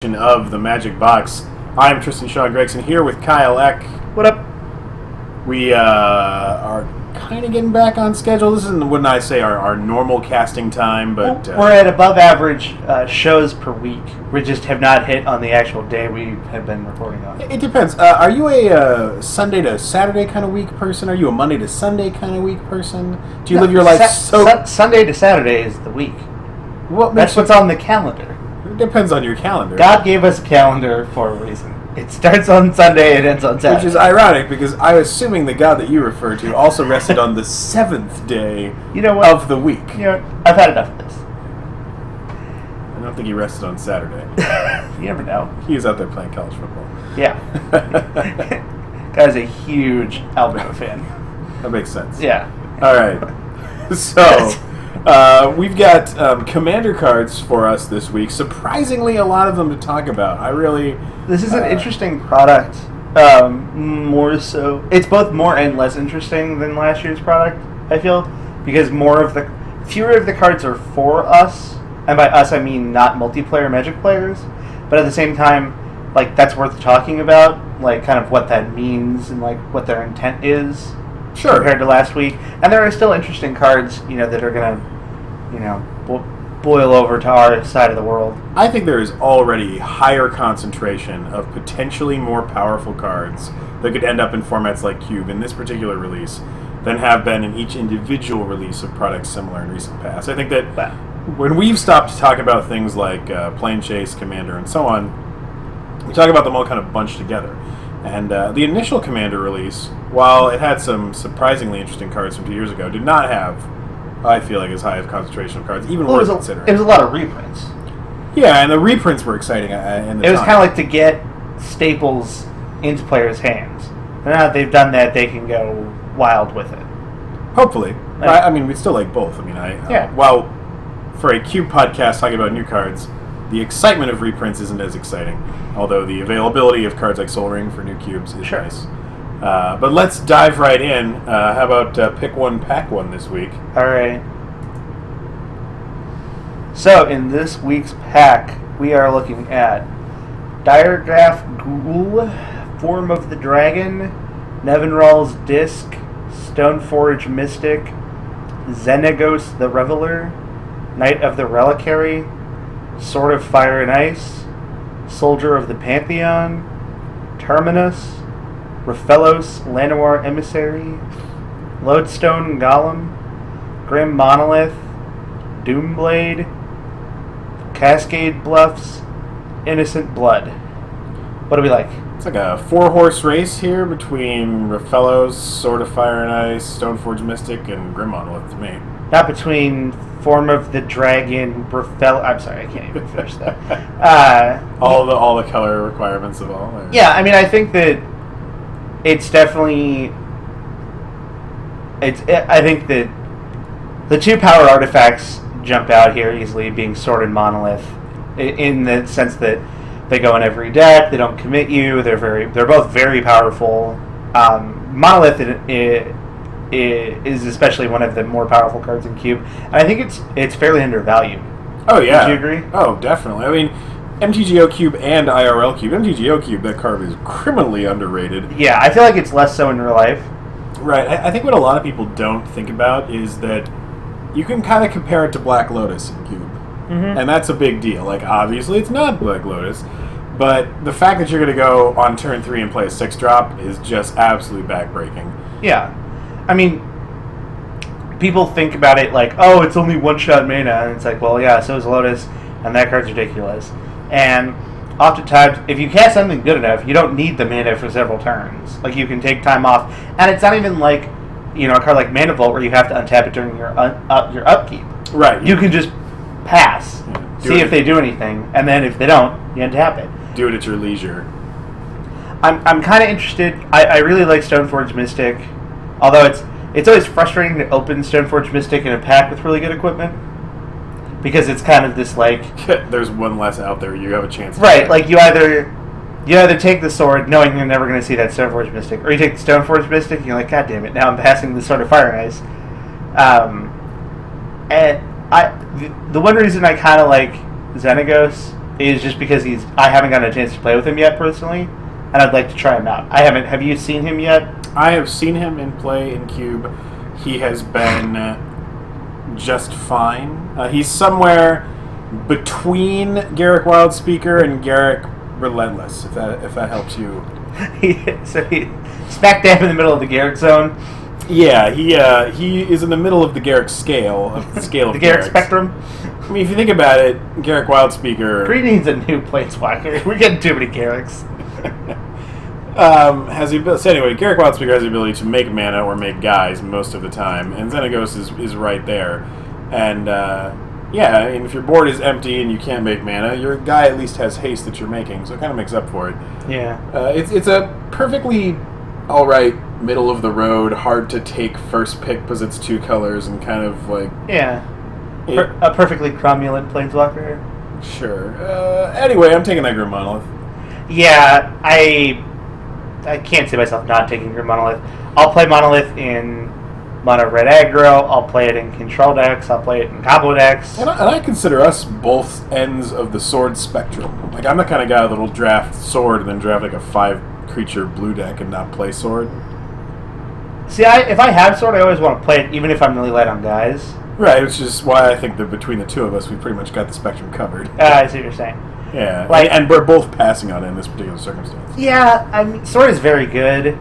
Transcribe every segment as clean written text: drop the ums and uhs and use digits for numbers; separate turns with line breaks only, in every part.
Of the Magic Box. I'm Tristan Shaw Gregson here with Kyle Eck.
What up?
We are kind of getting back on schedule. This isn't, wouldn't I say, our normal casting time, but...
we're at above average shows per week. We just have not hit on the actual day we have been recording on.
It depends. Are you a Sunday to Saturday kind of week person? Are you a Monday to Sunday kind of week person? Do you live your life
Sunday to Saturday is the week. That's what's on the calendar.
It depends on your calendar.
God gave us a calendar for a reason. It starts on Sunday and ends on Saturday.
Which is ironic, because I'm assuming the God that you refer to also rested on the seventh day of the week.
You know what? I've had enough of this.
I don't think he rested on Saturday.
You never know.
He was out there playing college football.
Yeah. Guy's a huge Alabama fan.
That makes sense.
Yeah.
All right. So... we've got Commander cards for us this week. Surprisingly, a lot of them to talk about.
This is an interesting product. More so, it's both more and less interesting than last year's product, I feel, because fewer of the cards are for us, and by us I mean not multiplayer Magic players. But at the same time, like, that's worth talking about, like kind of what that means and like what their intent is.
Sure.
Compared to last week, and there are still interesting cards, that are gonna, boil over to our side of the world.
I think there is already higher concentration of potentially more powerful cards that could end up in formats like Cube in this particular release than have been in each individual release of products similar in recent past. I think that when we've stopped to talk about things like Plane Chase, Commander, and so on, we talk about them all kind of bunched together. And the initial Commander release, while it had some surprisingly interesting cards from 2 years ago, did not have, I feel like, as high of concentration of cards, even worth considering.
It was a lot of reprints.
Yeah, and the reprints were exciting. It
was kind of like to get staples into players' hands. And now that they've done that, they can go wild with it.
Hopefully. I mean, we still like both. I mean, while for a Cube podcast talking about new cards, the excitement of reprints isn't as exciting, although the availability of cards like Sol Ring for new cubes is nice. But let's dive right in. How about pick one, pack one this week?
All right. So in this week's pack, we are looking at Diregraph Ghoul, Form of the Dragon, Nevinral's Disc, Stoneforge Mystic, Xenagos the Reveler, Knight of the Reliquary, Sword of Fire and Ice, Soldier of the Pantheon, Terminus, Raphelos Llanowar Emissary, Lodestone Golem, Grim Monolith, Doomblade, Cascade Bluffs, Innocent Blood. What do we like?
It's like a 4-horse race here between Raphelos, Sword of Fire and Ice, Stoneforge Mystic, and Grim Monolith to me.
Not between Form of the Dragon, I'm sorry, I can't even finish that.
All the color requirements of all. Or?
Yeah, I mean, I think that it's definitely. I think that the two power artifacts jump out here easily, being Sword and Monolith, in the sense that they go in every deck. They don't commit you. They're both very powerful. Monolith is especially one of the more powerful cards in Cube, and I think it's fairly undervalued.
Oh yeah,
would you agree?
Oh, definitely. I mean, MTGO Cube and IRL Cube. MTGO Cube, that card is criminally underrated.
Yeah, I feel like it's less so in real life.
Right. I think what a lot of people don't think about is that you can kind of compare it to Black Lotus in Cube, and that's a big deal. Like, obviously, it's not Black Lotus, but the fact that you're going to go on turn 3 and play a 6-drop is just absolutely backbreaking. Yeah.
I mean, people think about it like, oh, it's only one-shot mana, and it's like, well, yeah, so is Lotus, and that card's ridiculous. And oftentimes, if you cast something good enough, you don't need the mana for several turns. Like, you can take time off, and it's not even like, a card like Mana Vault where you have to untap it during your upkeep.
Right.
You can just pass, see if they do anything, and then if they don't, you untap it.
Do it at your leisure.
I'm kind of interested. I really like Stoneforge Mystic. Although it's always frustrating to open Stoneforge Mystic in a pack with really good equipment, because it's kind of this like
there's one less out there. You have a chance.
Right, like you either take the sword knowing you're never going to see that Stoneforge Mystic, or you take the Stoneforge Mystic and you're like, God damn it, now I'm passing the Sword of Fire and Ice. And the one reason I kind of like Xenagos is just because I haven't gotten a chance to play with him yet personally, and I'd like to try him out. I haven't. Have you seen him yet?
I have seen him in play in Cube. He has been just fine. He's somewhere between Garrick Wildspeaker and Garrick Relentless, if that helps you.
So he's smack dab in the middle of the Garrick zone.
Yeah, he is in the middle of the Garrick scale,
the Garrick spectrum.
I mean, if you think about it, Garrick Wildspeaker...
Green needs a new planeswalker. We're getting too many Garricks.
Has the ability... So anyway, Garrick Wildspeaker has the ability to make mana or make guys most of the time, and Xenagos is right there. And, yeah, I mean, if your board is empty and you can't make mana, your guy at least has haste that you're making, so it kind of makes up for it.
Yeah.
It's a perfectly alright, middle-of-the-road, hard-to-take first pick because it's 2 colors and kind of, like...
Yeah. A perfectly cromulent planeswalker.
Sure. Anyway, I'm taking that Grim Monolith.
Yeah, I can't see myself not taking Grim Monolith. I'll play Monolith in mono red aggro. I'll play it in control decks. I'll play it in combo decks.
And I consider us both ends of the sword spectrum. Like, I'm the kind of guy that'll draft sword and then draft like a 5-creature blue deck and not play sword.
See, if I have sword, I always want to play it, even if I'm really light on guys.
Right, which is why I think that between the two of us, we pretty much got the spectrum covered.
I see what you're saying.
Yeah, like, and we're both passing on it in this particular circumstance.
Yeah, I mean, sword is very good,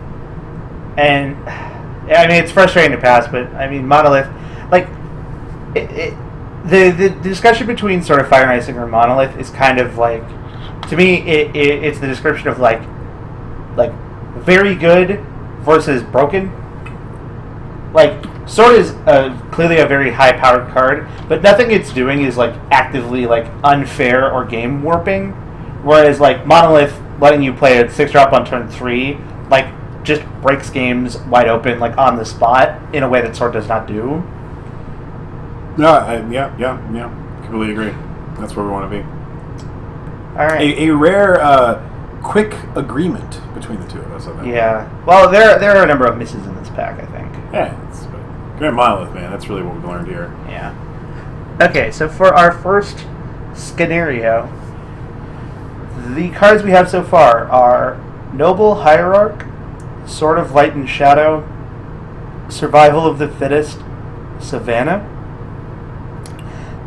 and I mean it's frustrating to pass, but I mean Monolith, like the discussion between sort of Fire and Ice and Monolith is kind of like, to me, it's the description of like very good versus broken. Like, Sword is clearly a very high-powered card, but nothing it's doing is, like, actively, like, unfair or game warping. Whereas, like, Monolith letting you play a 6-drop on turn 3, like, just breaks games wide open, like, on the spot, in a way that Sword does not do.
No, yeah. Completely agree. That's where we want to be.
All right.
A rare, quick agreement between the two of us on that.
Yeah. Well, there are a number of misses in this pack, I think.
Yeah, it's Grand Monolith, man. That's really what we've learned here.
Yeah. Okay, so for our first scenario, the cards we have so far are Noble Hierarch, Sword of Light and Shadow, Survival of the Fittest, Savannah.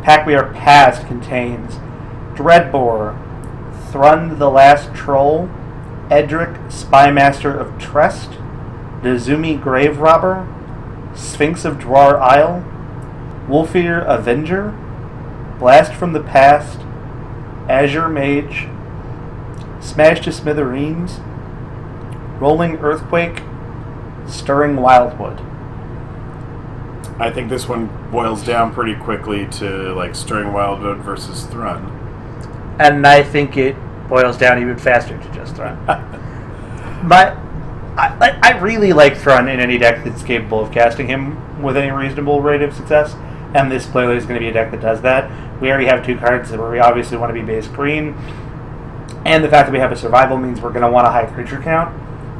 Pack we are past contains Dreadbore, Thrund the Last Troll, Edric, Spymaster of Trest, Dazumi Grave Robber, Sphinx of Dwar Isle, Wolfear Avenger, Blast from the Past, Azure Mage, Smash to Smithereens, Rolling Earthquake, Stirring Wildwood.
I think this one boils down pretty quickly to like Stirring Wildwood versus Thrun.
And I think it boils down even faster to just Thrun. But I really like Thrun in any deck that's capable of casting him with any reasonable rate of success, and this clearly is going to be a deck that does that. We already have 2 cards where we obviously want to be base green, and the fact that we have a survival means we're going to want a high creature count.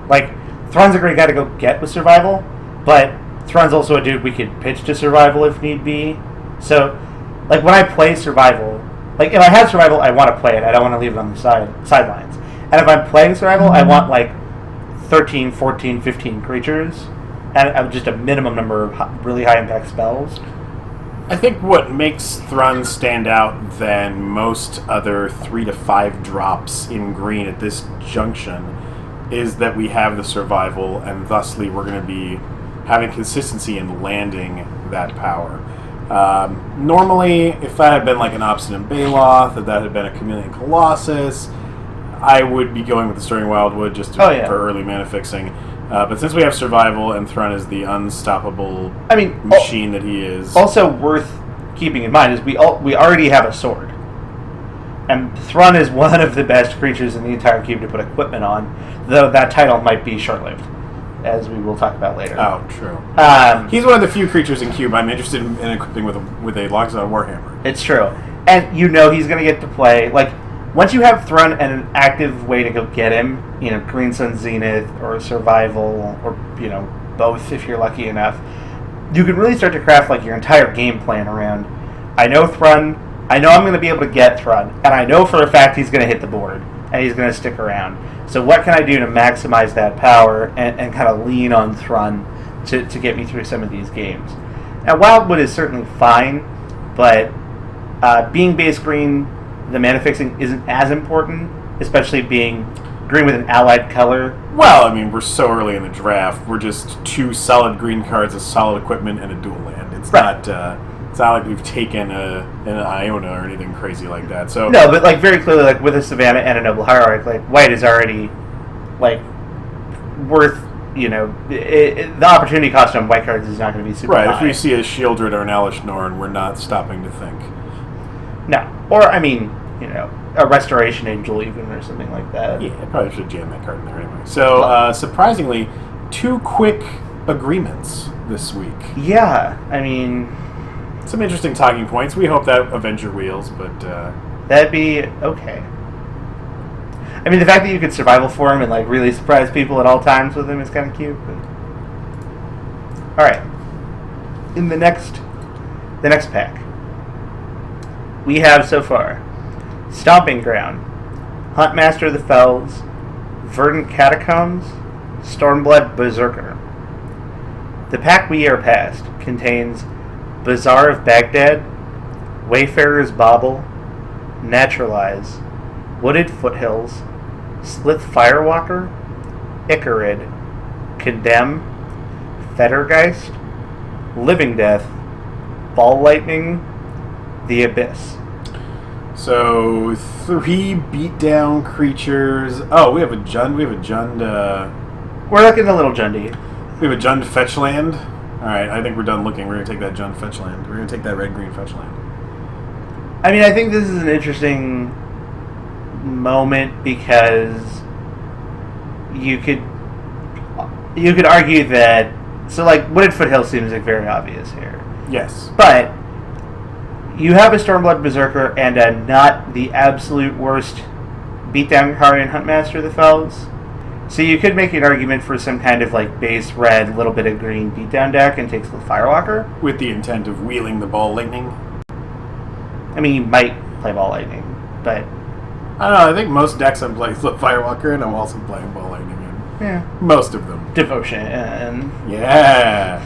Like, Thrun's a great guy to go get with survival, but Thrun's also a dude we could pitch to survival if need be. So, like, when I play survival, like, if I have survival, I want to play it. I don't want to leave it on the sidelines. And if I'm playing survival, I want, like, 13, 14, 15 creatures, and just a minimum number of really high-impact spells.
I think what makes Thrun stand out than most other 3 to 5 drops in green at this junction is that we have the survival, and thusly we're going to be having consistency in landing that power. Normally, if that had been like an Obstinate Baloth, if that had been a Chameleon Colossus, I would be going with the Stirring Wildwood just for early mana fixing. But since we have survival and Thrun is the unstoppable machine that he is.
Also worth keeping in mind is we already have a sword. And Thrun is one of the best creatures in the entire cube to put equipment on, though that title might be short-lived, as we will talk about later.
Oh, true. He's one of the few creatures in cube I'm interested in equipping with a Loxodon Warhammer.
It's true. And you know he's going to get to play, like, once you have Thrun and an active way to go get him, you know, Green Sun Zenith or Survival or, you know, both if you're lucky enough, you can really start to craft, like, your entire game plan around, I know Thrun I know I'm going to be able to get Thrun, and I know for a fact he's going to hit the board, and he's going to stick around. So what can I do to maximize that power and kind of lean on Thrun to get me through some of these games? Now, Wildwood is certainly fine, but being base green, the mana fixing isn't as important, especially being green with an allied color.
Well, I mean, we're so early in the draft. We're just 2 solid green cards, a solid equipment, and a dual land. It's
right.
It's not like we've taken an Iona or anything crazy like that. So
no, but like very clearly, like with a Savannah and a Noble Hierarch, like white is already like worth. The opportunity cost on white cards is not going to be super high.
Right. If we see a Shieldred or an Elish Norn, we're not stopping to think.
No, or I mean, a Restoration Angel even or something like that.
Yeah, I probably should jam that card in there anyway. So surprisingly, 2 quick agreements this week.
Yeah, I mean,
some interesting talking points. We hope that Avenger wheels, but
that'd be okay. I mean, the fact that you could survival for him and like really surprise people at all times with him is kind of cute. But... all right, in the next pack, we have so far Stomping Ground, Huntmaster of the Fells, Verdant Catacombs, Stormblood Berserker. The pack we are past contains Bazaar of Baghdad, Wayfarer's Bauble, Naturalize, Wooded Foothills, Slith Firewalker, Icarid, Condemn, Fettergeist, Living Death, Ball Lightning, The Abyss.
So 3 beatdown creatures. Oh, we have a Jund.
We're looking a little Jundy.
We have a Jund fetch land. All right, I think we're done looking. We're gonna take that Jund fetch land. We're gonna take that red-green fetch land.
I mean, I think this is an interesting moment because you could argue that Wooded Foothill seems like very obvious here.
Yes,
but you have a Stormblood Berserker and a not the absolute worst beatdown card in Huntmaster of the Fells. So you could make an argument for some kind of like base red, little bit of green beatdown deck and takes the Firewalker.
with the intent of wheeling the Ball Lightning.
I mean, you might play Ball Lightning, but...
I don't know, I think most decks I'm playing Flip Firewalker and I'm also playing Ball Lightning in.
Yeah.
Most of them.
Devotion. And
Yeah.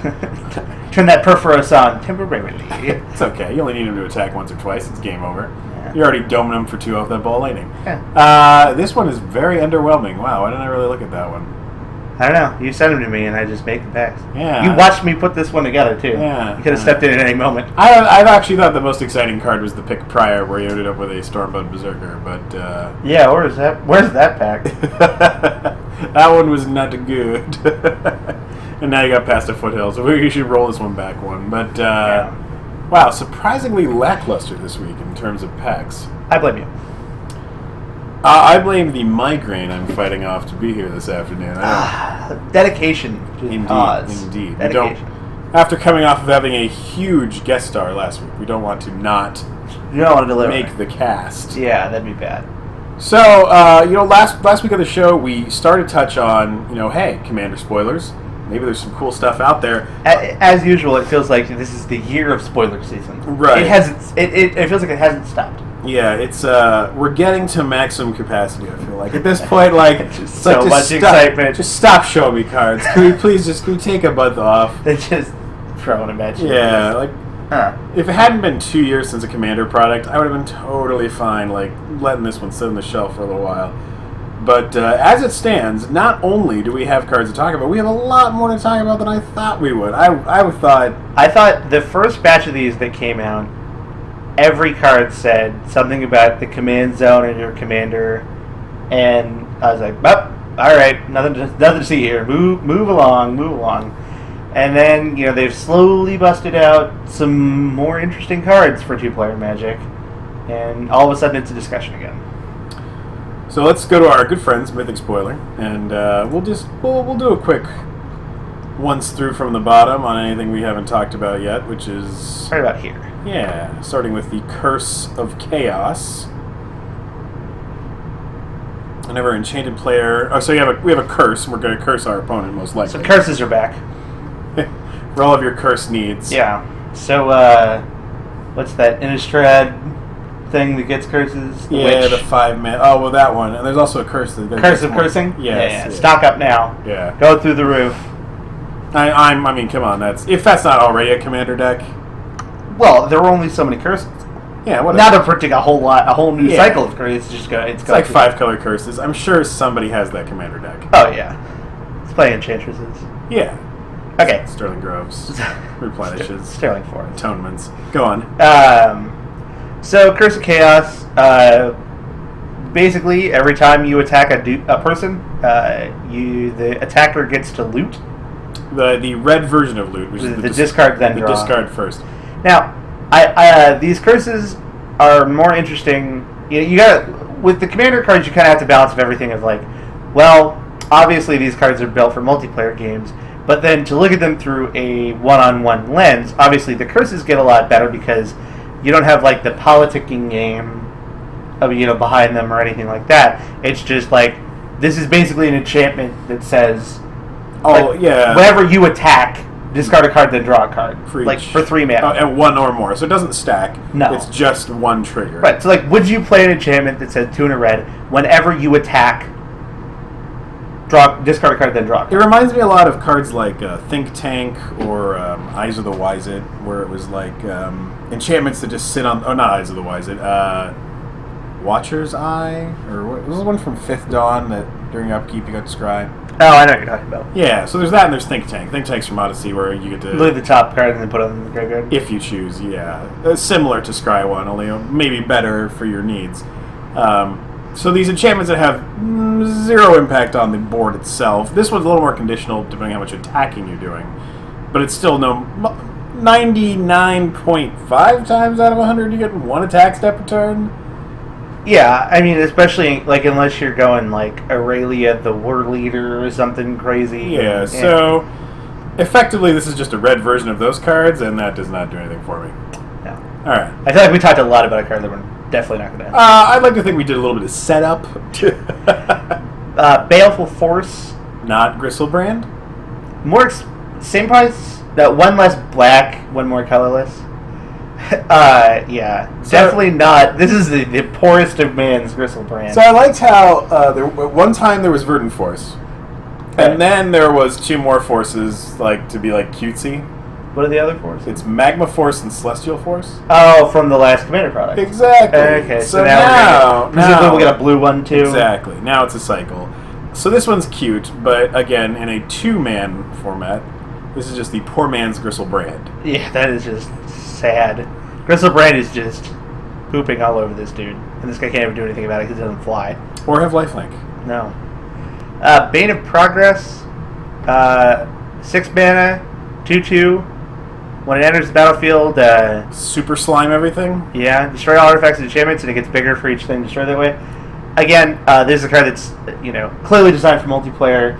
turn that Perforos on temporarily.
It's okay. You only need him to attack once or twice. It's game over.
Yeah.
You're already doming him for 2 off that Ball Lightning.
Yeah.
This one is very underwhelming. Wow, why didn't I really look at that one?
I don't know. You sent them to me, and I just make the packs.
Yeah.
You watched me put this one together, too.
Yeah.
You could have stepped in at any moment.
I've actually thought the most exciting card was the pick prior, where you ended up with a Stormblood Berserker, but...
yeah, where's that pack?
that one was not good. And now you got past a Foothill, so we should roll this one back one. But,
Yeah.
Wow, surprisingly lackluster this week in terms of packs.
I blame you.
I blame the migraine I'm fighting off to be here this afternoon.
Dedication to the cause.
Indeed.
Dedication.
After coming off of having a huge guest star last week, we don't want to not
You don't want to deliver.
make the cast.
Yeah, that'd be bad.
So, last week of the show, we started to touch on, hey, Commander spoilers. Maybe there's some cool stuff out there.
As usual, it feels like this is the year of spoiler season.
Right.
It hasn't. It feels like it hasn't stopped.
Yeah, it's we're getting to maximum capacity. I feel like at this point,
Just so much excitement.
Just stop showing me cards. Can we please can we take a month off?
They just throwing them at you.
Yeah, if it hadn't been 2 years since a Commander product, I would have been totally fine, letting this one sit on the shelf for a little while. But as it stands, not only do we have cards to talk about, we have a lot more to talk about than I thought we would. I thought
the first batch of these that came out, every card said something about the command zone and your commander, and I was like, well, all right, nothing to see here. Move along. And then they've slowly busted out some more interesting cards for 2-player Magic, and all of a sudden it's a discussion again.
So let's go to our good friends Mythic Spoiler, and we'll do a quick once through from the bottom on anything we haven't talked about yet, which is
Right about here.
Yeah, starting with the Curse of Chaos. Whenever enchanted player... Oh, so we have a curse, and we're going to curse our opponent, most likely.
So curses are back.
For all of your curse needs.
Yeah. So, what's that? Innistrad thing that gets curses. The
Yeah,
witch.
the 5-man. Oh, well, that one. And there's also a curse.
Curse of Cursing?
Yes,
Yeah. Stock up now.
Yeah.
Go through the roof.
I mean, come on. If that's not already a commander deck.
Well, there were only so many curses.
Yeah, whatever.
Not a particular a whole new cycle of curses.
It's like 5-color curses. I'm sure somebody has that commander deck.
Oh, yeah. It's playing Enchantresses.
Yeah.
Okay.
Sterling Groves. Replenishes.
Sterling Forest.
Atonements. Go on.
So, Curse of Chaos, basically, every time you attack a person, the attacker gets to loot.
The red version of loot, which is
the discard then draw.
Discard first.
Now, these curses are more interesting. You got with the commander cards, you kind of have to balance of everything of like, well, obviously these cards are built for multiplayer games, but then to look at them through a one-on-one lens, obviously the curses get a lot better because you don't have like the politicking game of behind them or anything like that. It's just like this is basically an enchantment that says, whenever you attack, discard a card, then draw a card. For 3 mana.
And 1 or more. So it doesn't stack.
No.
It's just 1 trigger.
Right. So, would you play an enchantment that said 2 and a red, whenever you attack, discard a card, then draw a card?
It reminds me a lot of cards like Think Tank or Eyes of the Wiseit, where it was like enchantments that just sit on... Oh, not Eyes of the Wiseit. Watcher's Eye? Or what was the one from 5th Dawn that during upkeep you got to scry?
Oh, I know what you're talking about.
Yeah, so there's that and there's Think Tank. Think Tank's from Odyssey where you get to...
Leave the top card and then put it in the graveyard.
If you choose, yeah. Similar to Scry 1, only maybe better for your needs. So these enchantments that have 0 impact on the board itself. This one's a little more conditional depending on how much attacking you're doing. But it's still 99.5 times out of 100 you get 1 attack step return.
Yeah, I mean, especially unless you're going Aurelia the War Leader or something crazy.
Yeah, so effectively this is just a red version of those cards, and that does not do anything for me.
No.
Alright.
I feel like we talked a lot about a card that we're definitely not going to have.
I'd like to think we did a little bit of setup.
Baleful Force.
Not Gristlebrand?
Same price, 1 less black, 1 more colorless. Yeah, so, definitely not. This is the poorest of man's Gristlebrand.
So I liked how one time there was Verdant Force, and then there was 2 more forces to be cutesy.
What are the other forces?
It's Magma Force and Celestial Force.
Oh, from the last Commander product.
Exactly.
Okay, so
now
we'll get a blue one too.
Exactly. Now it's a cycle. So this one's cute, but again, in a 2-man format, this is just the poor man's Gristlebrand.
Yeah, that is just sad. Gristlebrand is just pooping all over this dude, and this guy can't even do anything about it because it doesn't fly.
Or have lifelink.
No. Bane of Progress, 6 mana, 2/2. When it enters the battlefield,
Super slime everything?
Yeah, destroy all artifacts and enchantments, and it gets bigger for each thing destroyed that way. Again, this is a card that's clearly designed for multiplayer.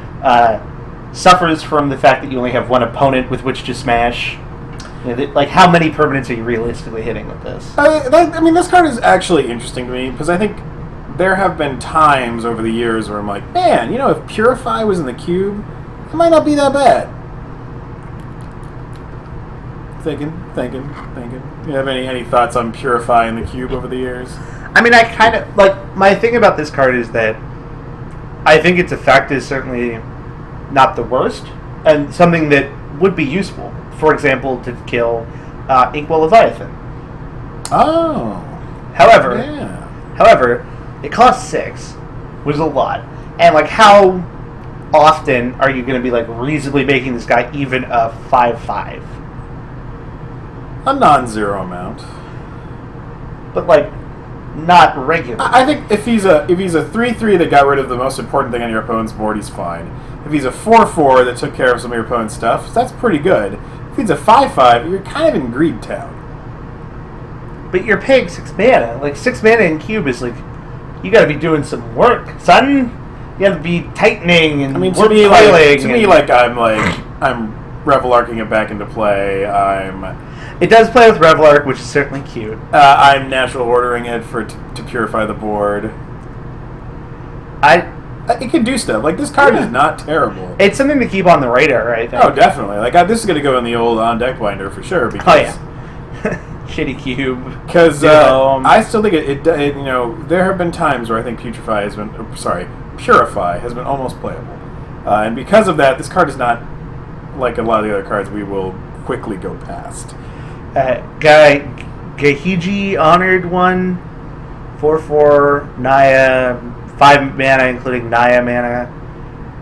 Suffers from the fact that you only have 1 opponent with which to smash. How many permanents are you realistically hitting with this?
I mean, this card is actually interesting to me because I think there have been times over the years where I'm like, man, if Purify was in the cube, it might not be that bad. Thinking. You have any thoughts on Purify in the cube over the years?
I mean, I kind of my thing about this card is that I think its effect is certainly not the worst, and something that would be useful. For example, to kill Inkwell Leviathan.
Oh.
However, it costs 6, which is a lot. And how often are you going to be reasonably making this guy even a 5/5?
A non-zero amount.
But not regular.
I think if he's a 3/3 that got rid of the most important thing on your opponent's board, he's fine. If he's a 4/4 that took care of some of your opponent's stuff, that's pretty good. If he's a 5/5, you're kind of in Greed Town.
But you're paying 6 mana. 6 mana in cube is you got to be doing some work, son. You got to be tightening and
to me, I'm Revelarking it back into play.
It does play with Revelark, which is certainly cute.
I'm natural ordering it to purify the board. It can do stuff. This card is not terrible.
It's something to keep on the radar, I think.
Oh, definitely. This is going to go in the old on-deck binder for sure. Because,
shitty cube.
Because I still think it, there have been times where I think Purify has been almost playable. And because of that, this card is not like a lot of the other cards we will quickly go past.
Gahiji Honored 1, 4/4, Naya, 5 mana, including Naya mana.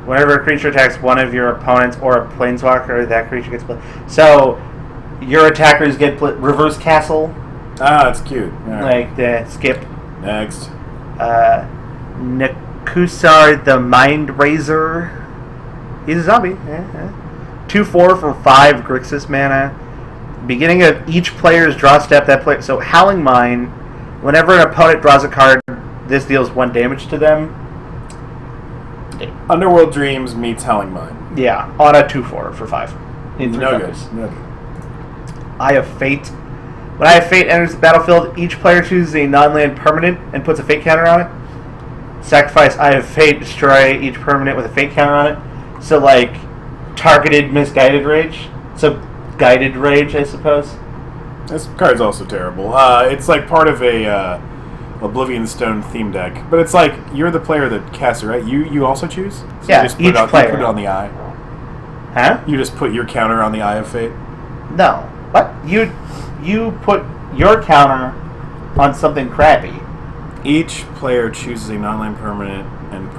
Whenever a creature attacks one of your opponents or a planeswalker, that creature gets played. So, your attackers get reverse castle.
Ah, it's cute. Yeah.
Like the skip.
Next.
Nekusar the Mind Razor. He's a zombie. 2/4 for 5 Grixis mana. Beginning of each player's draw step, that player. So Howling Mine. Whenever an opponent draws a card, this deals 1 damage to them.
Underworld Dreams meets Howling Mine.
Yeah, on a 2/4 for 5. In 3
no
colors.
good. No good.
Eye of Fate. When Eye of Fate enters the battlefield, each player chooses a non-land permanent and puts a fate counter on it. Sacrifice Eye of Fate, destroy each permanent with a fate counter on it. So, like, targeted misguided rage. So, guided rage, I suppose.
This card's also terrible. It's like part of a Oblivion Stone theme deck. But it's like, you're the player that casts it, right? You also choose? So
Yeah,
you just
each player.
You put it on the eye.
Huh?
You just put your counter on the Eye of Fate?
No. What? You put your counter on something crappy.
Each player chooses a non-land permanent and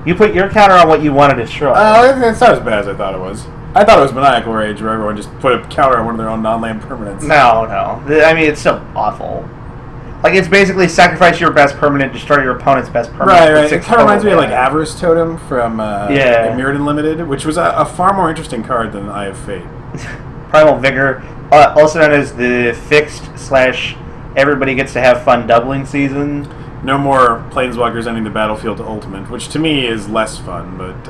You put your counter on what you want to destroy.
Oh, it's not as bad as I thought it was. I thought it was Maniacal Rage, where everyone just put a counter on one of their own non-land permanents.
No. I mean, it's so awful. Like, it's basically sacrifice your best permanent, destroy your opponent's best permanent.
Right. It kind of reminds me of, like, Avarice Totem from Mirrodin Limited, which was a far more interesting card than Eye of Fate.
Primal Vigor, also known as the fixed / everybody gets to have fun doubling season.
No more Planeswalkers ending the battlefield to Ultimate, which to me is less fun, but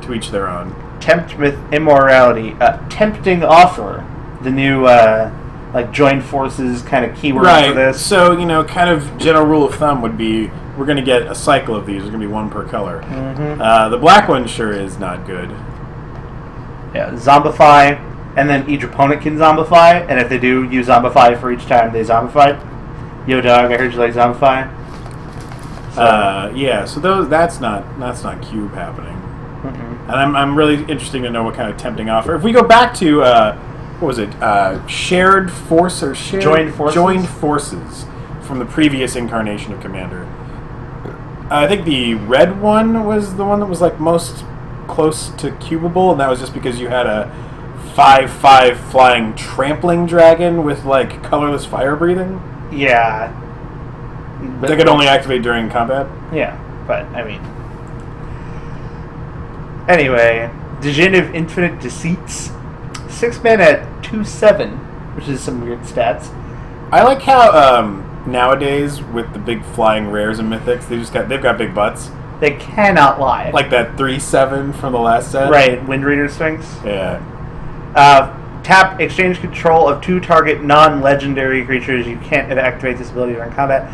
to each their own.
Tempt with Immorality. Tempting Offer. The new, joined forces kind of keyword for this.
So, kind of general rule of thumb would be we're going to get a cycle of these. There's going to be 1 per color.
Mm-hmm.
The black one sure is not good.
Yeah, Zombify, and then each opponent can Zombify, and if they do, you Zombify for each time they Zombify. Yo, dog, I heard you like Zombify.
So that's not cube happening.
Mm-hmm.
And I'm really interested to know what kind of tempting offer. If we go back to what was it? Shared Force or
Joined Forces?
Joined Forces from the previous incarnation of Commander. I think the red one was the one that was like most close to cubable, and that was just because you had a 5/5 flying trampling dragon with like colorless fire breathing.
Yeah.
That could only activate during combat.
Yeah, but I mean. Anyway, Djinn of Infinite Deceits. 6 mana at 2/7, which is some weird stats.
I like how nowadays with the big flying rares and mythics, they've got big butts.
They cannot lie.
Like that 3/7 from the last set.
Right, Wind Reader Sphinx.
Yeah.
Tap, exchange control of 2 target non-legendary creatures. You can't activate this ability during combat.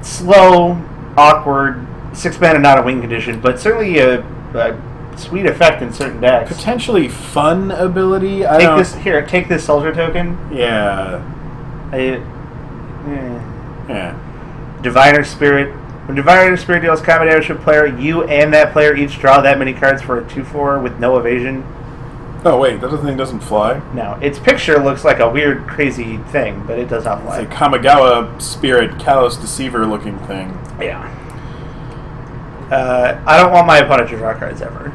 Slow, awkward, 6 mana, not a win condition, but certainly a sweet effect in certain decks.
Potentially fun ability.
Take this soldier token.
Yeah.
Yeah. Diviner Spirit. When Diviner Spirit deals combat damage to a player, you and that player each draw that many cards for a 2/4 with no evasion.
Oh wait, that thing doesn't fly?
No, its picture looks like a weird, crazy thing, but it does not fly.
It's a Kamigawa Spirit, Kalos Deceiver looking thing.
Yeah. I don't want my opponent to draw cards ever.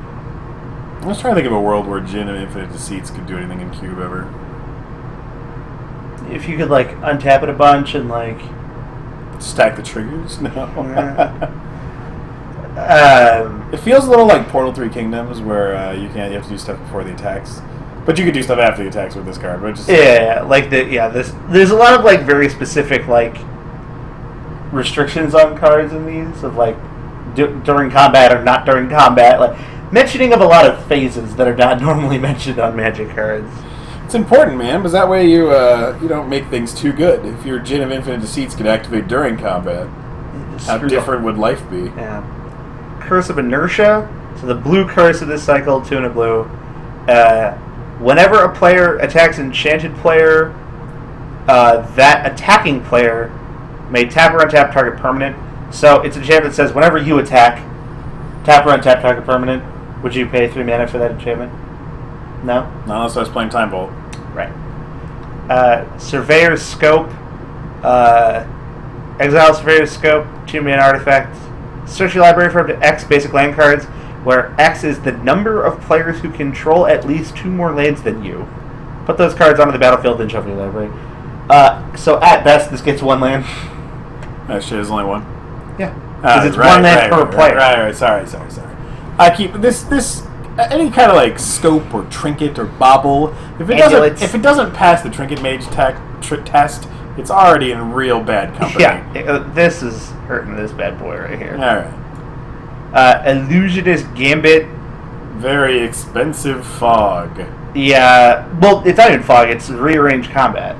I was trying to think of a world where Djinn and Infinite Deceits could do anything in cube ever.
If you could, untap it a bunch and,
stack the triggers? No.
It
It feels a little like Portal 3 Kingdoms, where you have to do stuff before the attacks. But you could do stuff after the attacks with this card. But just
there's a lot of, very specific, restrictions on cards in these, of, during combat or not during combat. Mentioning of a lot of phases that are not normally mentioned on Magic cards.
It's important, man, because that way you don't make things too good. If your Djinn of Infinite Deceits could activate during combat, how different would life be?
Yeah. Curse of Inertia. So the blue curse of this cycle, 2 and a blue. Whenever a player attacks an enchanted player, that attacking player may tap or untap target permanent. So it's an enchantment that says whenever you attack, tap or untap target permanent. Would you pay 3 mana for that enchantment? No?
Not unless I was playing Time Vault.
Right. Surveyor's Scope. Exile Surveyor's Scope, 2 mana artifact. Search your library for up to X basic land cards, where X is the number of players who control at least 2 more lands than you. Put those cards onto the battlefield, then shuffle your library. So at best, this gets 1 land.
That shit is only 1.
Yeah. Because it's 1 land per player.
Right. Sorry. I keep this any kind of like scope or trinket or bauble. If it doesn't pass the trinket mage test, it's already in real bad company.
Yeah, this is hurting this bad boy right here.
All right.
Illusionist Gambit.
Very expensive fog.
Yeah, well, it's not even fog. It's rearranged combat.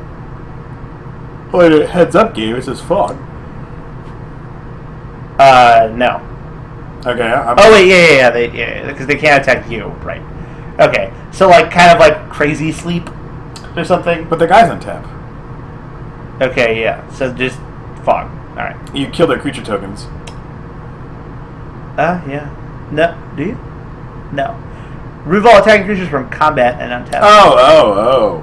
Well, it heads up game. It says fog.
No.
Okay.
Yeah, because they can't attack you, right? Okay, so kind of like crazy sleep or something.
But the guy's on tap.
Okay, yeah. So just fog. All right.
You kill their creature tokens.
Yeah. No, do you? No. Remove all attacking creatures from combat and untap.
Oh.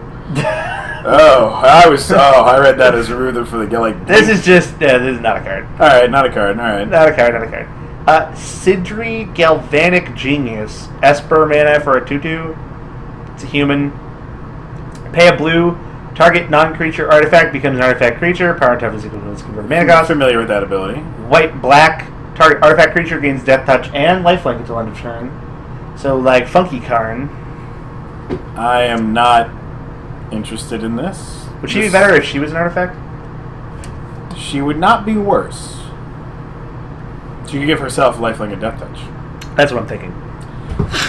I read that as remove them for the
This is not a card.
All right, not a card. All right.
Not a card. Sidri Galvanic Genius. Esper mana for a 2/2. It's a human. Pay a blue. Target non-creature artifact becomes an artifact creature. Power and tough is equal to its converted mana cost.
Familiar with that ability.
White-black. Target artifact creature gains Death Touch and lifelink until end of turn. So, Funky Karn.
I am not interested in this.
Would she be better if she was an artifact?
She would not be worse. She could give herself lifelink and Death Touch.
That's what I'm thinking.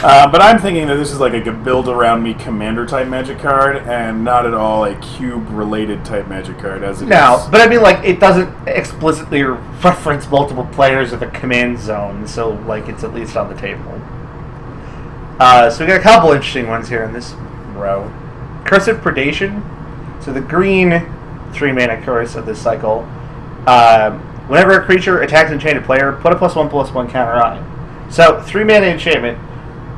But I'm thinking that this is like a build around me commander type magic card and not at all a cube related type magic card as it is.
No, but I mean it doesn't explicitly reference multiple players of a command zone, so it's at least on the table. So we got a couple interesting ones here in this row. Cursive Predation. So the green 3 mana curse of this cycle. Whenever a creature attacks an enchanted player, put a +1/+1 counter on it. So 3 mana enchantment.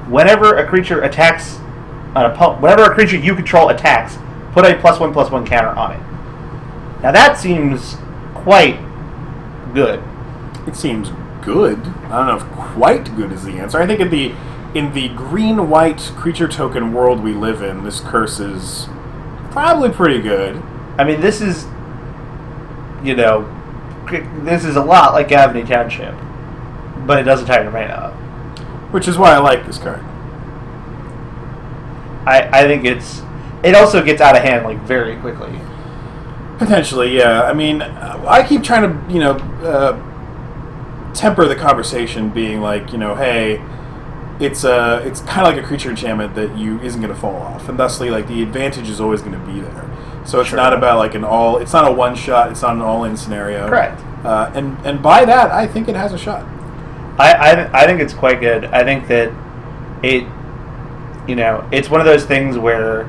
Whenever a creature attacks whenever a creature you control attacks, put a +1/+1 counter on it. Now that seems quite good.
It seems good. I don't know if quite good is the answer. I think in the green-white creature token world we live in, this curse is probably pretty good.
I mean, this is a lot like Gavany Township, but it doesn't tie your mana up.
Which is why I like this card.
I think it also gets out of hand very quickly.
Potentially, yeah. I mean, I keep trying to temper the conversation, being hey, it's kind of like a creature enchantment that isn't going to fall off, and thusly the advantage is always going to be there. So it's not about it's not a one shot, it's not an all in scenario.
Correct.
And by that, I think it has a shot.
I think it's quite good. I think that it's one of those things where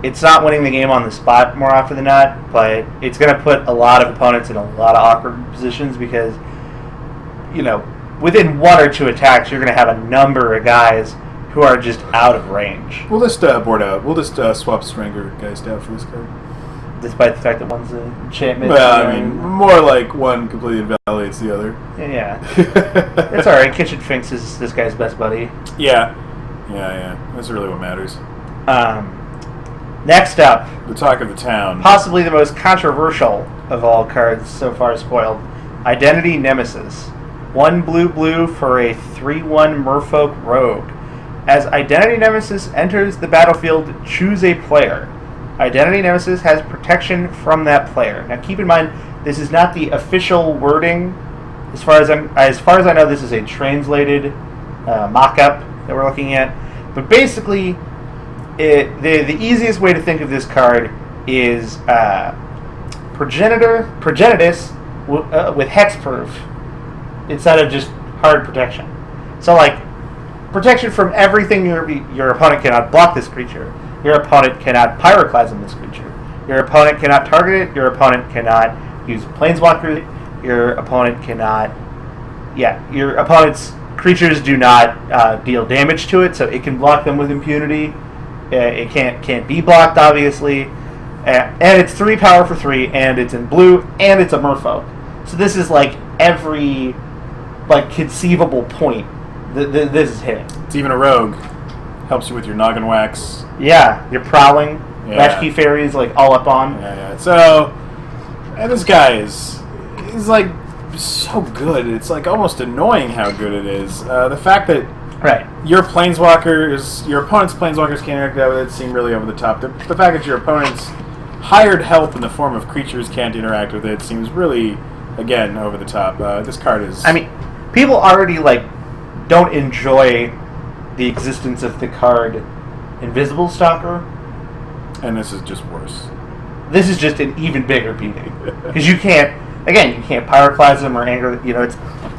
it's not winning the game on the spot more often than not, but it's going to put a lot of opponents in a lot of awkward positions because, within 1 or 2 attacks, you're going to have a number of guys who are just out of range.
We'll just board out. We'll just swap Stranger guys down for this card.
Despite the fact that one's an enchantment.
Well, I mean, more like one completely invalidates the other.
Yeah. It's alright. Kitchen Finks is this guy's best buddy.
Yeah. That's really what matters.
Next up.
The talk of the town.
Possibly the most controversial of all cards so far spoiled. Identity Nemesis. 1 blue for a 3/1 Merfolk Rogue. As Identity Nemesis enters the battlefield, choose a player. Identity Nemesis has protection from that player. Now keep in mind, this is not the official wording. As far as I know, this is a translated mock-up that we're looking at. But basically, the easiest way to think of this card is Progenitus with hexproof instead of just hard protection. So protection from everything. Your opponent cannot block this creature. Your opponent cannot pyroclasm this creature. Your opponent cannot target it. Your opponent cannot use planeswalker. Your opponent cannot. Yeah, your opponent's creatures do not deal damage to it, so it can block them with impunity. It can't be blocked, obviously. And it's 3 power for 3, and it's in blue, and it's a merfolk. So this is like every conceivable point. This is hitting.
It's even a rogue. Helps you with your noggin wax.
Yeah, you're prowling.
Yeah.
Matchkey fairies all up on.
Yeah. So, and this guy is like so good. It's like almost annoying how good it is. The fact that your opponent's planeswalkers can't interact with it seemed really over the top. The fact that your opponent's hired help in the form of creatures can't interact with it seems really, again, over the top. This card is...
I mean, people already, don't enjoy the existence of the card Invisible Stalker.
And this is just worse.
This is just an even bigger beating. Because you can't pyroclasm or anger.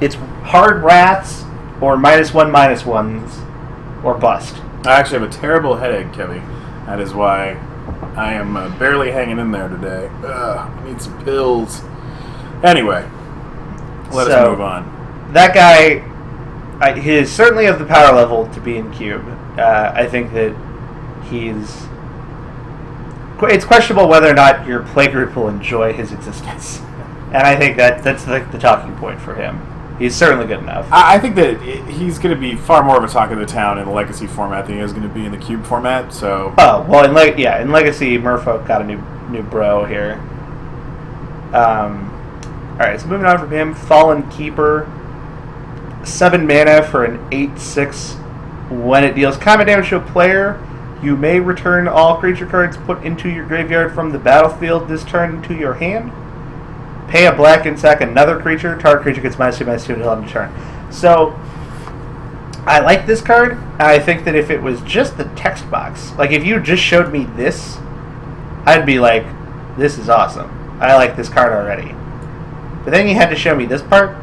It's hard wraths or -1/-1s or bust.
I actually have a terrible headache, Kevin. That is why I am barely hanging in there today. I need some pills. Anyway, let us move on.
That guy, he is certainly of the power level to be in Cube. I think that he's... It's questionable whether or not your playgroup will enjoy his existence. And I think that's the talking point for him. He's certainly good enough.
I think that he's going to be far more of a talk of the town in the Legacy format than he is going to be in the Cube format. So.
Oh well, in Legacy, Merfolk got a new bro here. All right, so moving on from him, Fallen Keeper, 7 mana for an 8/6. When it deals combat damage to a player, you may return all creature cards put into your graveyard from the battlefield this turn into your hand. Pay a black and sack another creature. Target creature gets -2/-2 until end of turn. So, I like this card. I think that if it was just the text box, if you just showed me this, I'd be like, this is awesome. I like this card already. But then you had to show me this part,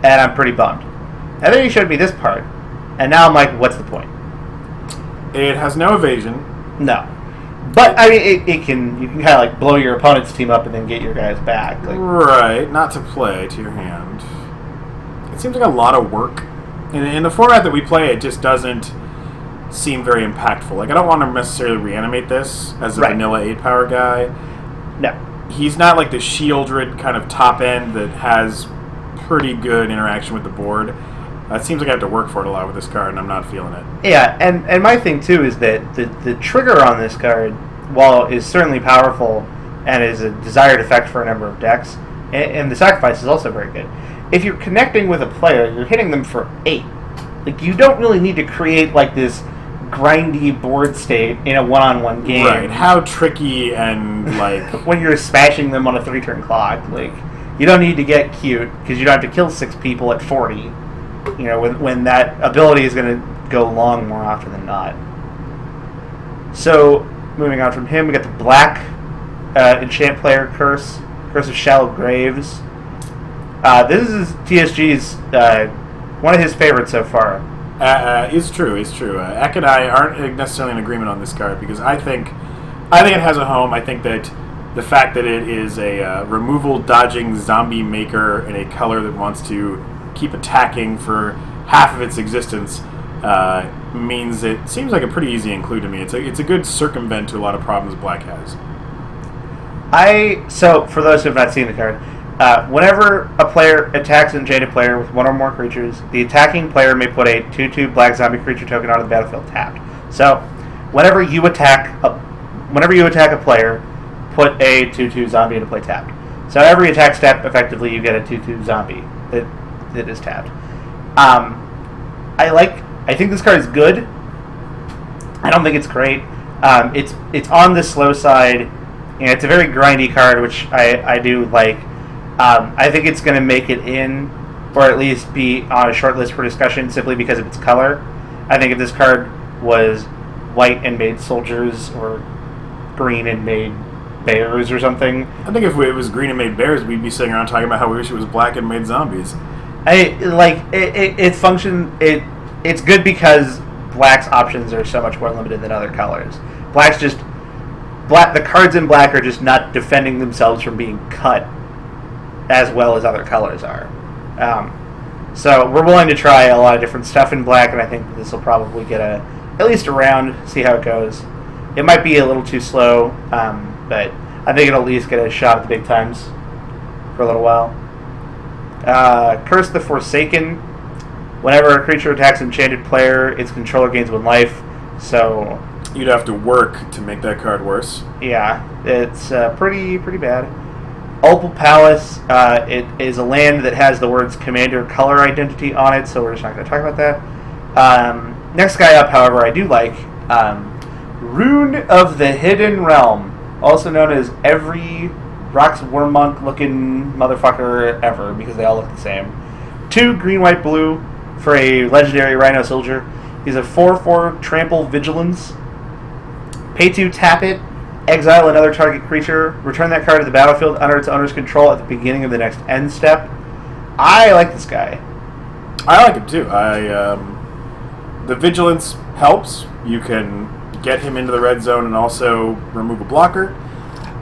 and I'm pretty bummed. And then you showed me this part, and now I'm like, what's the point?
It has no evasion.
No. But, I mean, you can kind of blow your opponent's team up and then get your guys back.
Right, not to play to your hand. It seems like a lot of work. In the format that we play, it just doesn't seem very impactful. I don't want to necessarily reanimate this as a vanilla 8-power guy.
No.
He's not like the Shieldred kind of top end that has pretty good interaction with the board. It seems like I have to work for it a lot with this card, and I'm not feeling it.
Yeah, and my thing, too, is that the trigger on this card, while is certainly powerful and is a desired effect for a number of decks, and the sacrifice is also very good. If you're connecting with a player, you're hitting them for 8. You don't really need to create, this grindy board state in a one-on-one game.
Right, how tricky and,
when you're smashing them on a 3-turn clock. You don't need to get cute, because you don't have to kill 6 people at 40. When that ability is going to go long more often than not. So, moving on from him, we got the black enchant player Curse of Shallow Graves. This is TSG's one of his favorites so far.
It's true. Eck and I aren't necessarily in agreement on this card because I think it has a home. I think that the fact that it is a removal dodging zombie maker in a color that wants to keep attacking for half of its existence means it seems like a pretty easy include to me. It's a good circumvent to a lot of problems black has.
So for those who have not seen the card, whenever a player attacks an enchanted player with one or more creatures, the attacking player may put a 2/2 black zombie creature token onto the battlefield tapped. So whenever you attack a player, put a 2/2 zombie into play tapped. So every attack step, effectively, you get a 2/2 zombie that is tapped. I think this card is good. I don't think it's great. It's on the slow side, and it's a very grindy card, which I do like. I think it's going to make it in, or at least be on a short list for discussion, simply because of its color. I think if this card was white and made soldiers, or green and made bears or something.
I think if it was green and made bears, we'd be sitting around talking about how we wish it was black and made zombies.
It it's good because black's options are so much more limited than other colors. The cards in black are just not defending themselves from being cut as well as other colors are. So we're willing to try a lot of different stuff in black, and I think this will probably get at least a round, see how it goes. It might be a little too slow, but I think it'll at least get a shot at the big times for a little while. Curse the Forsaken. Whenever a creature attacks an enchanted player, its controller gains 1 life. So
you'd have to work to make that card worse.
Yeah, it's pretty bad. Opal Palace. It is a land that has the words Commander Color Identity on it, so we're just not going to talk about that. Next guy up, however, I do like. Rune of the Hidden Realm, also known as every Rox Wormmunk looking motherfucker ever, because they all look the same. 2 green, white, blue for a legendary Rhino Soldier. He's a 4/4 Trample Vigilance. Pay 2, tap it, exile another target creature, return that card to the battlefield under its owner's control at the beginning of the next end step. I like this guy.
I like him too. The Vigilance helps. You can get him into the red zone and also remove a blocker.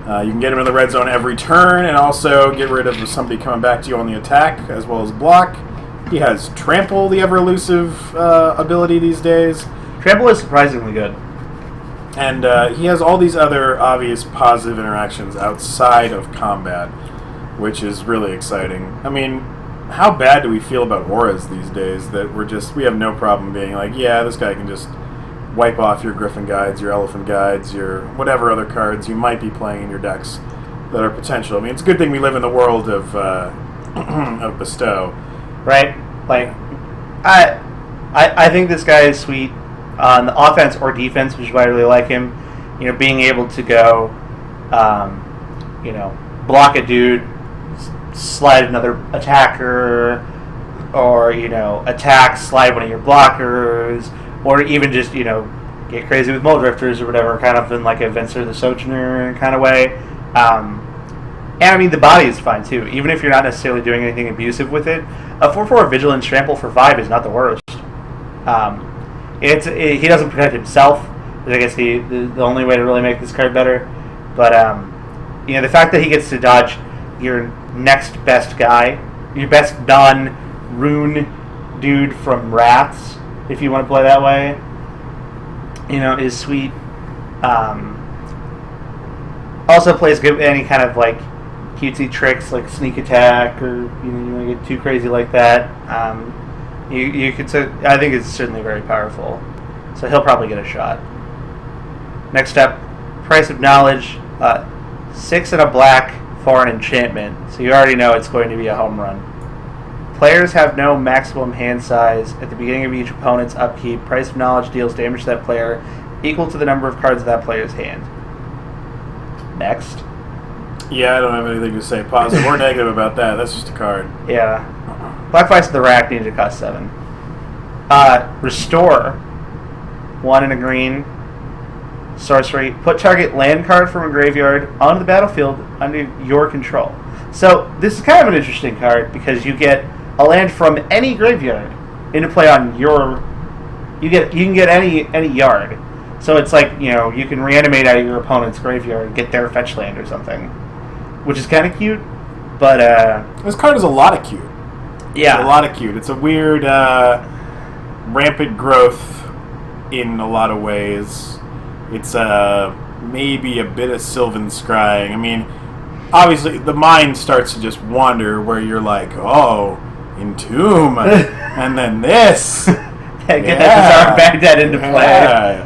You can get him in the red zone every turn and also get rid of somebody coming back to you on the attack as well as block. He has Trample, the ever-elusive ability these days.
Trample is surprisingly good.
And he has all these other obvious positive interactions outside of combat, which is really exciting. I mean, how bad do we feel about auras these days that we have no problem being like, yeah, this guy can just wipe off your Griffin Guides, your Elephant Guides, your whatever other cards you might be playing in your decks that are potential. I mean, it's a good thing we live in the world of of Bestow.
Right? Like, I think this guy is sweet on the offense or defense, which is why I really like him. You know, being able to go, block a dude, slide another attacker, or, attack, slide one of your blockers, or even just, get crazy with Mole Drifters or whatever, kind of in like a Venser the Sojourner kind of way. And I mean, the body is fine too, even if you're not necessarily doing anything abusive with it. A 4/4 Vigilance Trample for 5 is not the worst. He doesn't protect himself, which I guess the only way to really make this card better. But the fact that he gets to dodge your next best guy, your best non-rune dude from Wraths, if you want to play that way, is sweet. Also plays good any kind of like cutesy tricks like sneak attack, or you want to get too crazy like that. You could say, I think it's certainly very powerful, so he'll probably get a shot. Next up, Price of Knowledge, 6 and a black for an enchantment, so you already know it's going to be a home run. Players have no maximum hand size. At the beginning of each opponent's upkeep, Price of Knowledge deals damage to that player equal to the number of cards of that player's hand. Next.
Yeah, I don't have anything to say positive or negative about that. That's just a card.
Yeah. Black Vice of the Rack needed to cost 7. Restore. 1 and a green. Sorcery. Put target land card from a graveyard onto the battlefield under your control. So this is kind of an interesting card because you get a land from any graveyard into play on your. You can get any yard. So it's like, you can reanimate out of your opponent's graveyard and get their fetch land or something, which is kind of cute. But
this card is a lot of cute.
Yeah,
it's a lot of cute. It's a weird rampant growth in a lot of ways. It's maybe a bit of Sylvan Scrying. I mean, obviously the mind starts to just wander where you're like, oh, Entomb, and then this.
Get that Baghdad into play.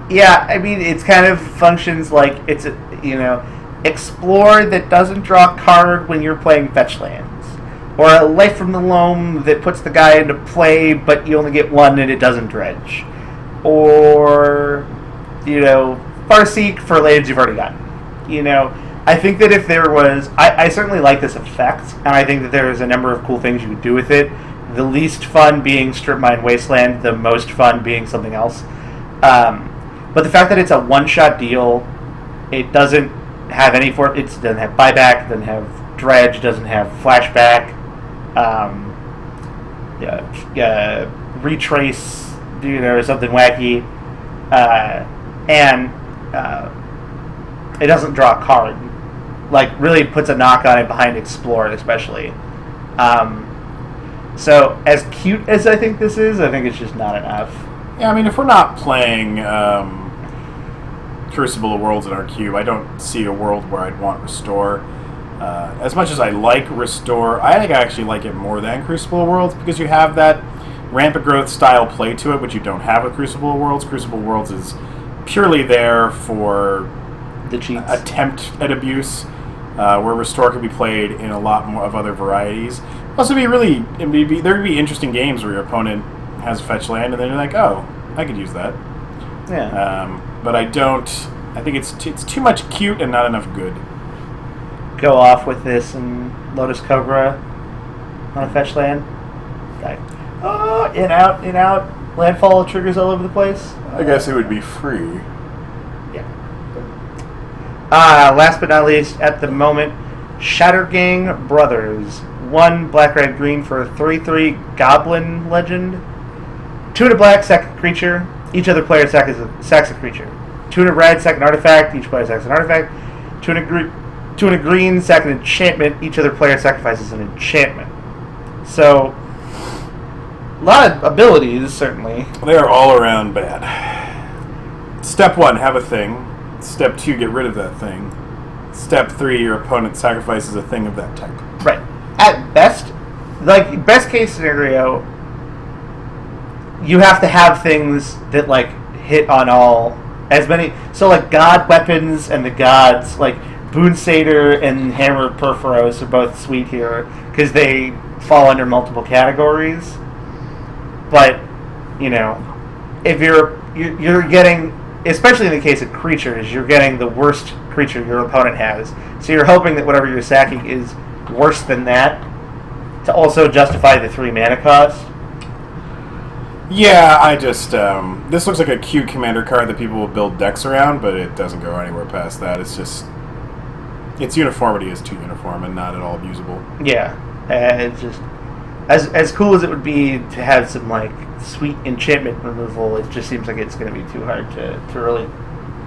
Yeah, I mean, it's kind of functions like it's explore that doesn't draw a card when you're playing fetch lands, or a Life from the Loam that puts the guy into play but you only get 1 and it doesn't dredge, or Farseek for lands you've already gotten. I think that if there was, I certainly like this effect, and I think that there's a number of cool things you could do with it. The least fun being Strip Mine Wasteland, the most fun being something else. But the fact that it's a one-shot deal, it doesn't have any it doesn't have buyback, doesn't have dredge, doesn't have flashback. retrace, something wacky, and it doesn't draw a card. Like, really puts a knock on it behind Explore, especially. So, as cute as I think this is, I think it's just not enough.
Yeah, I mean, if we're not playing Crucible of Worlds in our cube, I don't see a world where I'd want Restore. As much as I like Restore, I think I actually like it more than Crucible of Worlds because you have that rampant growth style play to it, which you don't have with Crucible of Worlds. Crucible of Worlds is purely there for
the cheats.
Attempt at abuse, where Restore could be played in a lot more of other varieties. Also, there would be interesting games where your opponent has a fetch land, and then you're like, oh, I could use that.
Yeah.
But I don't. I think it's too much cute and not enough good.
Go off with this and Lotus Cobra on a fetch land. Like, in out. Landfall triggers all over the place.
I guess it would be free.
Yeah. Last but not least, at the moment, Shattergang Brothers. 1 black, red, green for a 3/3 Goblin Legend. 2 and a black, second creature. Each other player sacks a creature. 2 and a red, second artifact. Each player sacks an artifact. 2 and a green, sack an enchantment. Each other player sacrifices an enchantment. So, a lot of abilities, certainly.
They are all around bad. Step 1, have a thing. Step 2, get rid of that thing. Step 3, your opponent sacrifices a thing of that type.
Right. At best, like, best case scenario, you have to have things that, like, hit on all, as many, so, like, God Weapons and the Gods, like, Boon Satyr and Hammer Perforos are both sweet here, because they fall under multiple categories, but, if you're getting, especially in the case of creatures, you're getting the worst creature your opponent has, so you're hoping that whatever you're sacking is worse than that to also justify the 3 mana cost.
Yeah, I just this looks like a cute commander card that people will build decks around, but it doesn't go anywhere past that. It's just its uniformity is too uniform and not at all usable.
Yeah, it's just as cool as it would be to have some like sweet enchantment removal. It just seems like it's going to be too hard to really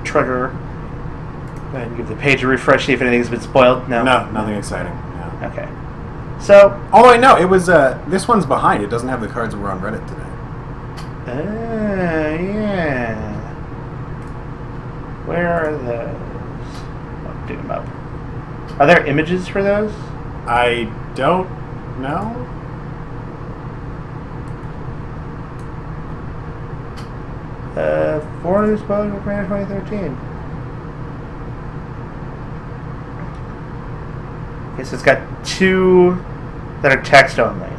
trigger. Go ahead and give the page a refresh, see if anything's been spoiled. No,
nothing exciting. No.
Okay. So,
oh wait, no, it was this one's behind. It doesn't have the cards that were on Reddit today.
Yeah. Where are those? I'll dig them up. Are there images for those?
I don't know.
Foreigners Boat of Commander 2013. Okay, so it's got 2 that are text only.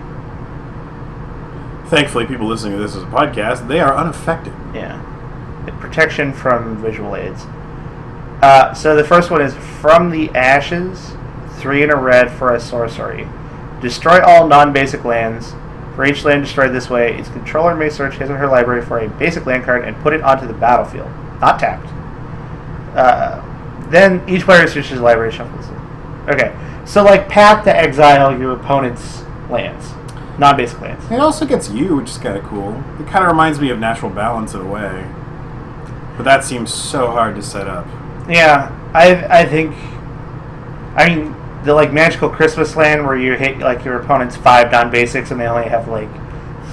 Thankfully, people listening to this as a podcast, they are unaffected.
Yeah. Protection from visual aids. So the first one is From the Ashes, 3 and a red for a sorcery. Destroy all non-basic lands. For each land destroyed this way, its controller may search his or her library for a basic land card and put it onto the battlefield. Not tapped. Then each player searches his library, shuffles it. Okay. So, like, path to exile your opponent's lands. Non-basic lands.
It also gets you, which is kind of cool. It kind of reminds me of Natural Balance in a way. But that seems so hard to set up.
Yeah, I think... I mean, the, like, Magical Christmas land where you hit, like, your opponent's 5 non-basics and they only have, like,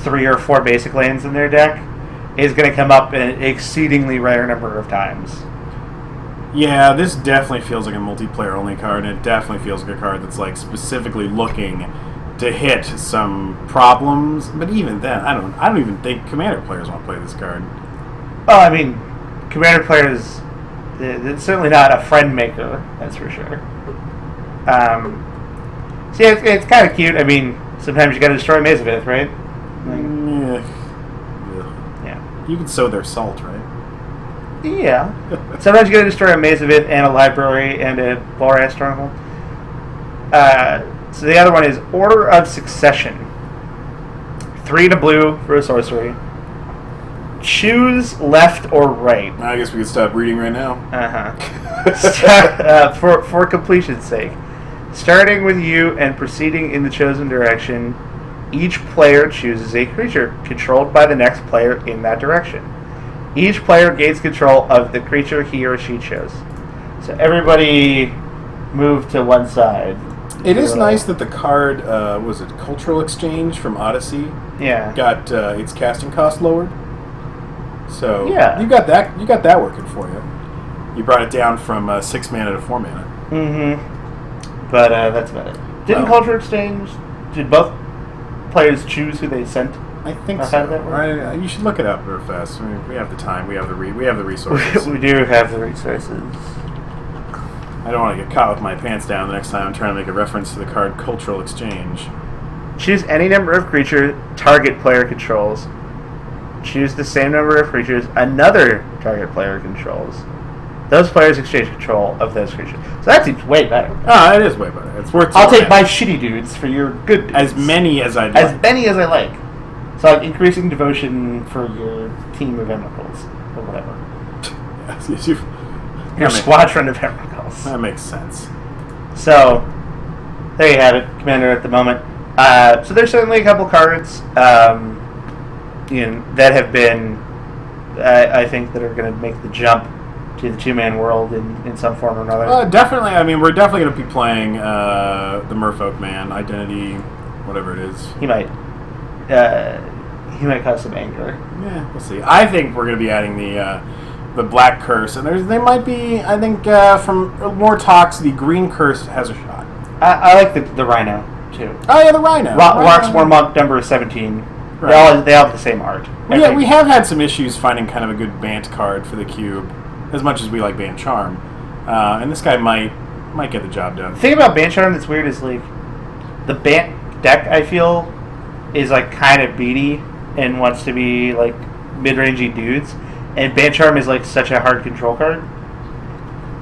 3 or 4 basic lands in their deck is going to come up an exceedingly rare number of times.
Yeah, this definitely feels like a multiplayer-only card, and it definitely feels like a card that's, like, specifically looking to hit some problems. But even then, I don't even think Commander players want to play this card.
Oh, I mean, Commander players, it's certainly not a friend maker, that's for sure. So yeah, it's kind of cute. I mean, sometimes you got to destroy Mazavith, right? Yeah.
You can sow their salt, right?
Yeah. Sometimes you got to destroy a Mazavith and a library and a Boreas Stronghold. So the other one is Order of Succession. 3 to blue for a sorcery. Choose left or right.
I guess we can stop reading right now.
For completion's sake. Starting with you and proceeding in the chosen direction, Each player chooses a creature controlled by the next player in that direction. Each player gains control of the creature he or she chose. So everybody move to one side.
It is nice that the card, was it Cultural Exchange from Odyssey?
Yeah.
Got its casting cost lowered. So
yeah.
you got that working for you. You brought it down from 6 mana to 4 mana.
Mm-hmm. But that's about it. Didn't Culture Exchange? Did both players choose who they sent?
I think
so.
How did that work? You should look it up real fast. I mean, we have the time. We have the resources.
We do have the resources.
I don't want to get caught with my pants down the next time I'm trying to make a reference to the card Cultural Exchange.
Choose any number of creature target player controls. Choose the same number of creatures another target player controls. Those players exchange control of those creatures. So that seems way better.
Oh, it is way better. It's worth.
I'll take my shitty dudes for your good dudes.
As many as I like.
As many as I like. So like increasing devotion for your team of Emrakuls or whatever. Your squadron of Emrakuls.
That makes sense.
So there you have it, Commander. At the moment, so there's certainly a couple cards, that have been, I think, that are going to make the jump to the two-man world in some form or another.
Definitely. I mean, we're definitely going to be playing the Merfolk Man Identity, whatever it is.
He might cause some anger.
Yeah, we'll see. I think we're going to be adding the Black Curse, and they might be. I think from more talks, the Green Curse has a shot.
I like the Rhino too.
Oh yeah, the Rhino.
Rock's Warmog number 17.
Right.
They all have the same art.
Yeah, we have had some issues finding kind of a good Bant card for the cube, as much as we like Bant Charm, and this guy might get the job done.
The thing about Bant Charm that's weird is like the Bant deck, I feel, is like kind of beady and wants to be like mid-rangey dudes, and Bant Charm is like such a hard control card.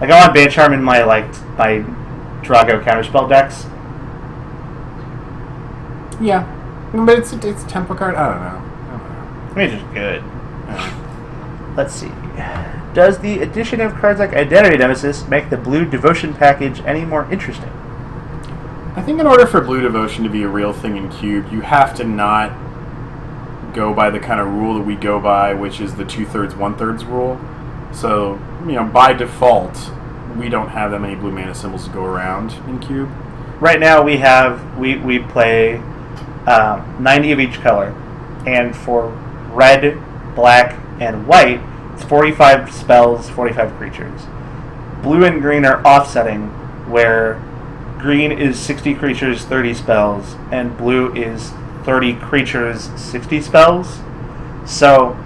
Like I want Bant Charm in my Drago counterspell decks.
Yeah, but it's a tempo card. I don't know.
I mean, it's just good. Let's see. Does the addition of cards like Identity Nemesis make the Blue Devotion package any more interesting?
I think in order for Blue Devotion to be a real thing in Cube, you have to not go by the kind of rule that we go by, which is the 2/3, 1/3 rule. So, by default, we don't have that many blue mana symbols to go around in Cube.
Right now we play 90 of each color, and for red, black, and white, it's 45 spells, 45 creatures. Blue and green are offsetting, where green is 60 creatures, 30 spells, and blue is 30 creatures, 60 spells. So,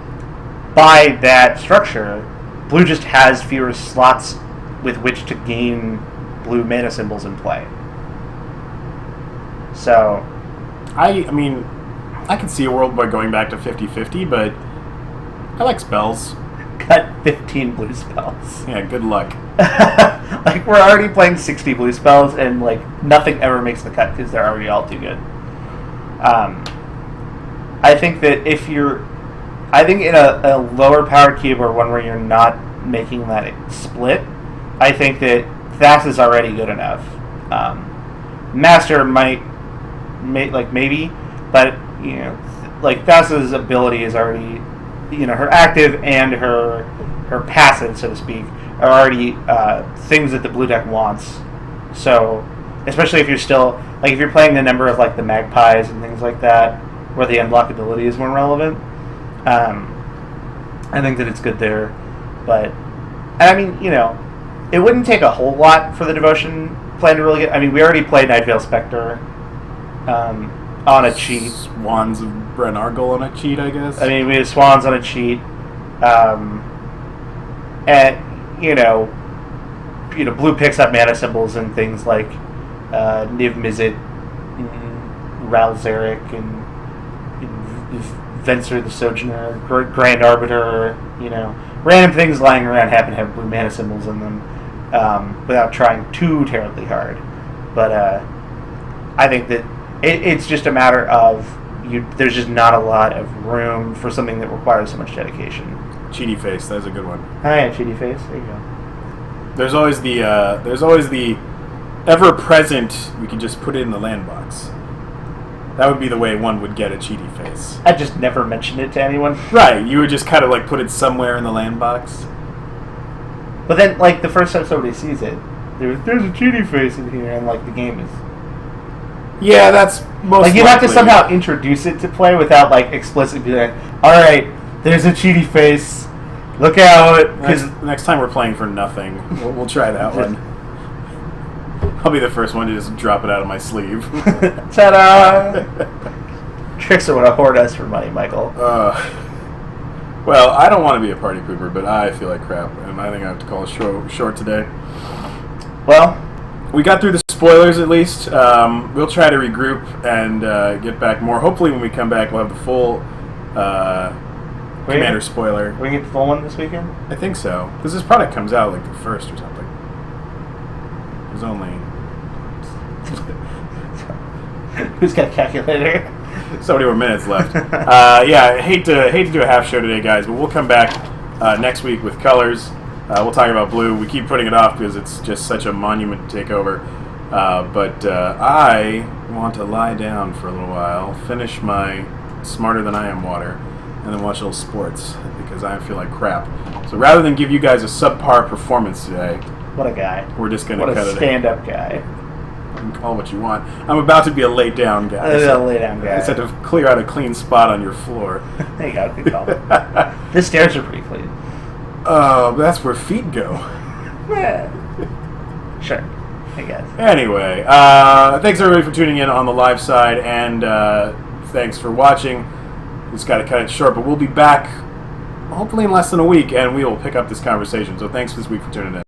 by that structure, blue just has fewer slots with which to gain blue mana symbols in play. So,
I mean, I can see a world by going back to 50-50, but I like spells.
Cut 15 blue spells.
Yeah, good luck.
We're already playing 60 blue spells, and nothing ever makes the cut because they're already all too good. I think that in a lower powered cube or one where you're not making that split, I think that Thas is already good enough. Master might maybe, but Thas's ability is already, her active and her passive, so to speak, are already things that the blue deck wants. So, especially if you're still if you're playing the number of the magpies and things like that, where the unblockability is more relevant, I think that it's good there. But I mean, it wouldn't take a whole lot for the devotion plan to really get. I mean, we already played Nightveil Spectre on a cheat.
Swans of Bren Argol on a cheat, I guess. I
mean, we have Swans on a cheat, and blue picks up mana symbols and things like Niv Mizzet, Ral Zarek, and Venser the Sojourner, Grand Arbiter, random things lying around happen to have blue mana symbols in them, without trying too terribly hard. But I think that it's just a matter of there's just not a lot of room for something that requires so much dedication.
Cheaty Face, that's a good one.
Oh yeah, Cheaty Face. There you go.
There's always the ever present. We can just put it in the land box. That would be the way one would get a cheaty face.
I just never mentioned it to anyone.
Right, you would just kind of like put it somewhere in the land box.
But then, like, the first time somebody sees it, there's a cheaty face in here, and, like, the game is...
Yeah, that's most
like, you have to
likely.
somehow introduce it to play without, like, explicitly being like, alright, there's a cheaty face, look out.
Next time we're playing for nothing, we'll try that one. I'll be the first one to just drop it out of my sleeve.
Ta-da! Tricks are what a whore does for money, Michael.
Well, I don't want to be a party pooper, but I feel like crap, and I think I have to call it short today.
Well,
we got through the spoilers at least. We'll try to regroup and get back more. Hopefully when we come back, we'll have the full Commander spoiler.
We get the full one this weekend?
I think so. Because this product comes out like the 1st or something. There's only...
Who's got a calculator?
So many more minutes left. I hate to do a half show today, guys, but we'll come back next week with colors. We'll talk about blue. We keep putting it off because it's just such a monument to take over. But I want to lie down for a little while, finish my Smarter Than I Am water, and then watch a little sports because I feel like crap. So rather than give you guys a subpar performance today,
what a guy.
We're just going to cut it.
What a stand-up guy.
You can call what you want. I'm about to be a laid-down guy.
A laid-down guy.
I just had to clear out a clean spot on your floor.
There you go. Good call. The stairs are pretty clean.
That's where feet go.
Sure, I guess.
Anyway, thanks everybody for tuning in on the live side, and thanks for watching. Just got to cut it short, but we'll be back hopefully in less than a week, and we will pick up this conversation. So thanks this week for tuning in.